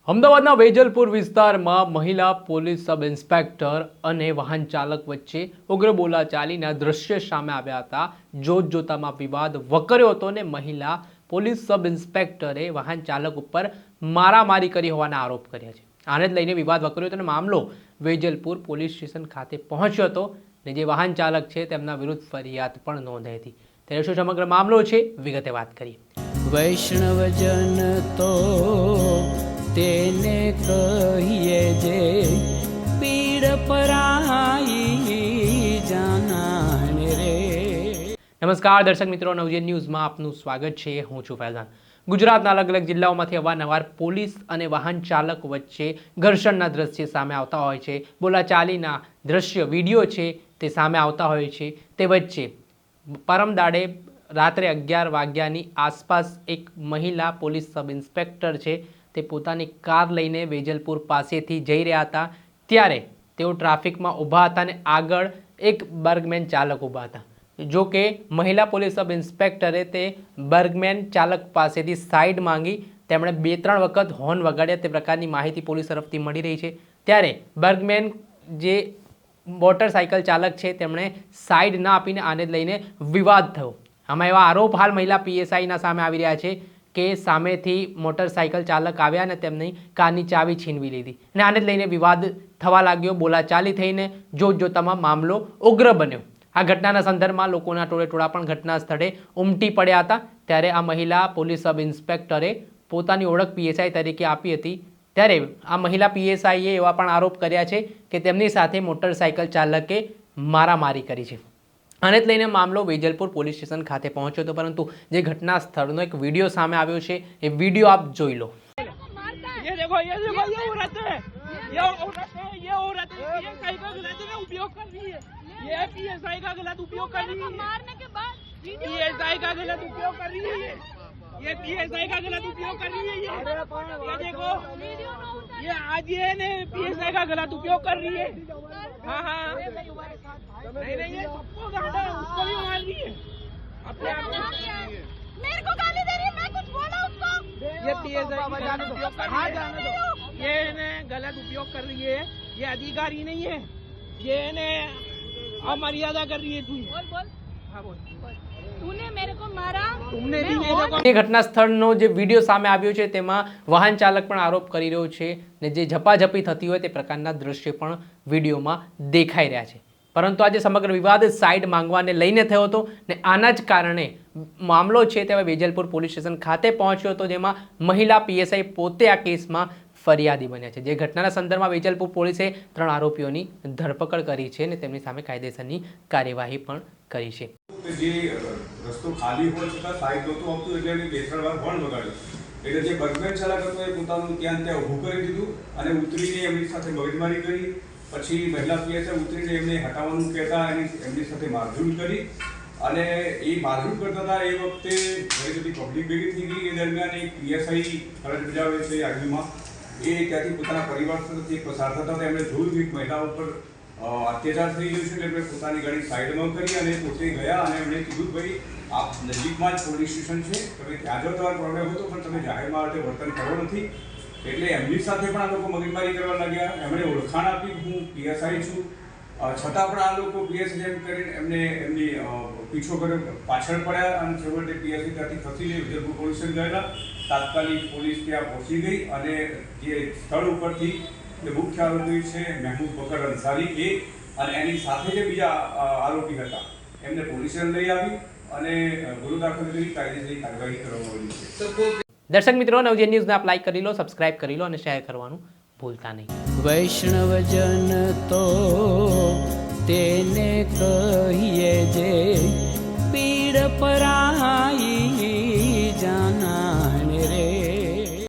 અમદાવાદના વેજલપુર વિસ્તારમાં મહિલા પોલીસ સબ ઇન્સ્પેક્ટર અને વાહન ચાલક વચ્ચે ઉગ્ર બોલાચાલીના દ્રશ્ય સામે આવ્યા હતા। જોતજોતામાં વિવાદ વકર્યો હતો અને મહિલા પોલીસ સબ ઇન્સ્પેક્ટરે વાહન ચાલક ઉપર મારામારી કરી હોવાના આરોપ કર્યા છે। આને જ લઈને વિવાદ વકર્યો હતો અને મામલો વેજલપુર પોલીસ સ્ટેશન ખાતે પહોંચ્યો હતો અને જે વાહન ચાલક છે તેમના વિરુદ્ધ ફરિયાદ પણ નોંધાઈ હતી। ત્યારે શું સમગ્ર મામલો છે, વિગતે વાત કરીએ। વૈષ્ણવજન તો તેને કહીએ જે પીડ પરાઈ જાનાને રે। નમસ્કાર દર્શક મિત્રો, નવજીવન ન્યૂઝમાં આપનું સ્વાગત છે। હું છું ફૈઝાન। ગુજરાતના અલગ અલગ જિલ્લાઓમાંથી અવારનવાર પોલીસ અને વાહન ચાલક વચ્ચે ઘર્ષણના દ્રશ્ય સામે આવતા હોય છે। બોલાચાલીના દ્રશ્ય વિડીયો છે તે સામે આવતા હોય છે। તે વચ્ચે પરમ દાડે રાત્રે 11 વાગ્યાની આસપાસ એક મહિલા પોલીસ સબ ઇન્સ્પેક્ટર છે તે પોતાની કાર લઈને વેજલપુર પાસેથી જઈ રહ્યા હતા ત્યારે તેઓ ટ્રાફિકમાં ઊભા હતા અને આગળ એક બર્ગમેન ચાલક ઊભા હતા। જો કે મહિલા પોલીસ સબ ઇન્સ્પેક્ટરે તે બર્ગમેન ચાલક પાસેથી સાઈડ માંગી તેમણે 2-3 વખત હોર્ન વગાડ્યા તે પ્રકારની માહિતી પોલીસ તરફથી મળી રહી છે। ત્યારે બર્ગમેન જે મોટરસાઇકલ ચાલક છે તેમણે સાઈડ ના આપીને આને લઈને વિવાદ થયો। આમાં એવા આરોપ હાલ મહિલા પીએસઆઈના સામે આવી રહ્યા છે કે સામેથી મોટરસાઇકલ ચાલક આવ્યા અને તેમની કારની ચાવી છીનવી લીધી અને આને જ લઈને વિવાદ થવા લાગ્યો। બોલાચાલી થઈને જોતજોતામાં મામલો ઉગ્ર બન્યો। આ ઘટનાના સંદર્ભમાં લોકોના ટોળેટોળા પણ ઘટના સ્થળે ઉમટી પડ્યા હતા। ત્યારે આ મહિલા પોલીસ સબ ઇન્સ્પેક્ટરે પોતાની ઓળખ પીએસઆઈ તરીકે આપી હતી। ત્યારે આ મહિલા પીએસઆઈએ એવા પણ આરોપ કર્યા છે કે તેમની સાથે મોટરસાઇકલ ચાલકે મારામારી કરી છે। આને જ લઈને મામલો વેજલપુર પોલીસ સ્ટેશન ખાતે પહોંચ્યો હતો, પરંતુ જે ઘટના સ્થળનો એક વિડીયો સામે આવ્યો છે એ વિડીયો આપ જોઈ લો। ये देखो ये औरत है, ये औरत पीएसआई का गलत उपयोग कर रही है। ये पीएसआई का गलत उपयोग कर रही है। मारने के बाद पीएसआई का गलत उपयोग कर रही है। ये पीएसआई का गलत उपयोग कर रही है। ये देखो ये आज ये ने पीएसआई का गलत उपयोग कर रही है। हाँ हाँ नहीं ये सबको गाड़ा है, उसको भी मार रही है। अपने आप मेरे को गाली दे रही है, मैं कुछ बोला उसको। ये पीएसआई का गलत उपयोग कर रही है। ये ने गलत उपयोग कर रही है। ये अधिकारी नहीं है, ये ने अमर्यादा कर रही है। तू बोल बोल। हाँ बोल। तूने मेरे को मारा, तुमने भी मेरे को। ये घटना સ્થળનો જે વિડીયો સામે આવ્યો છે તેમાં વાહન ચાલક પણ આરોપ કરી રહ્યો છે ને જે ઝપાઝપી થતી હોય તે પ્રકારના દ્રશ્ય પણ વિડીયોમાં દેખાઈ રહ્યા છે। પરંતુ આજે સમગ્ર વિવાદ સાઈડ માંગવાને લઈને થયો હતો ને આના જ કારણે મામલો છે તે વેજલપુર પોલીસ સ્ટેશન ખાતે પહોંચ્યો હતો, જેમાં મહિલા પીએસઆઈ પોતે આ કેસમાં ફરિયાદી બન્યા છે। જે ઘટનાના સંદર્ભમાં વેજલપુર પોલીસે 3 આરોપીઓની ધરપકડ કરી છે અને તેમની સામે કાયદેસરની કાર્યવાહી પણ કરી છે। જે રસ્તો ખાલી હોય છતાં સાઈડ નહોતું આવતું એટલે એને 2-3 વાર હોર્ન વગાડ્યો એટલે જે બર્ગમેન ચાલક હતો એ પોતાનું ત્યાં ઊભું કરી દીધું અને ઉતરીને એમની સાથે મગજમારી કરી। પછી મહિલા પીએસઆઈ ઉતરીને એમને હટાવવાનું કહેતા એમની સાથે મારઝૂડ કરી અને એ મારઝૂડ કરતા હતા એ વખતે ઘણી બધી પબ્લિક ભેગી થઈ ગઈ। એ દરમિયાન એક પીએસઆઈ ફરજ બજાવે છે આગળમાં, એ ત્યાંથી પોતાના પરિવાર સાથે પસાર થતા હતા એમણે જોયું કે મહિલા ઉપર અત્યાચાર થઈ ગયો છે એટલે પોતાની ગાડી સાઈડમાં કરી અને પોતે ગયા અને એમણે કીધું ભાઈ આપ નજીકમાં જ પોલીસ સ્ટેશન છે, તમે ત્યાં જો તમારો પ્રોબ્લેમ હતો પણ તમે જાહેરમાં રીતે વર્તન કરો નથી એટલે એમની સાથે પણ આ લોકો મગજમારી કરવા લાગ્યા। એમણે ઓળખાણ આપી હું પીએસઆઈ છું, છતાં પણ આ લોકો પીએસઆઈ એમ કરીને એમની પીછો કર્યો, પાછળ પડ્યા અને છેવટે પીએસઆઈ ત્યાંથી ખસી જઈ વેજલપુર પોલીસ સ્ટેશન ગયેલા। તાત્કાલિક પોલીસ ત્યાં પહોંચી ગઈ અને જે સ્થળ ઉપરથી મુખ્ય આરોપી છે મહેબૂબ બકર અંસારી એ અને એની સાથે જે બીજા આરોપી હતા એમને પોલીસે લઈ આવી અને ગુનો દાખલ કરી કાયદેસરની કાર્યવાહી કરવામાં આવી છે। દર્શક મિત્રો, નવજીવન ન્યૂઝને આપ લાઈક કરી લો, સબસ્ક્રાઇબ કરી લો અને શેર કરવાનું ભૂલતા નહીં। વૈષ્ણવજન તો તેને કહીએ જે પીડ પરાઈ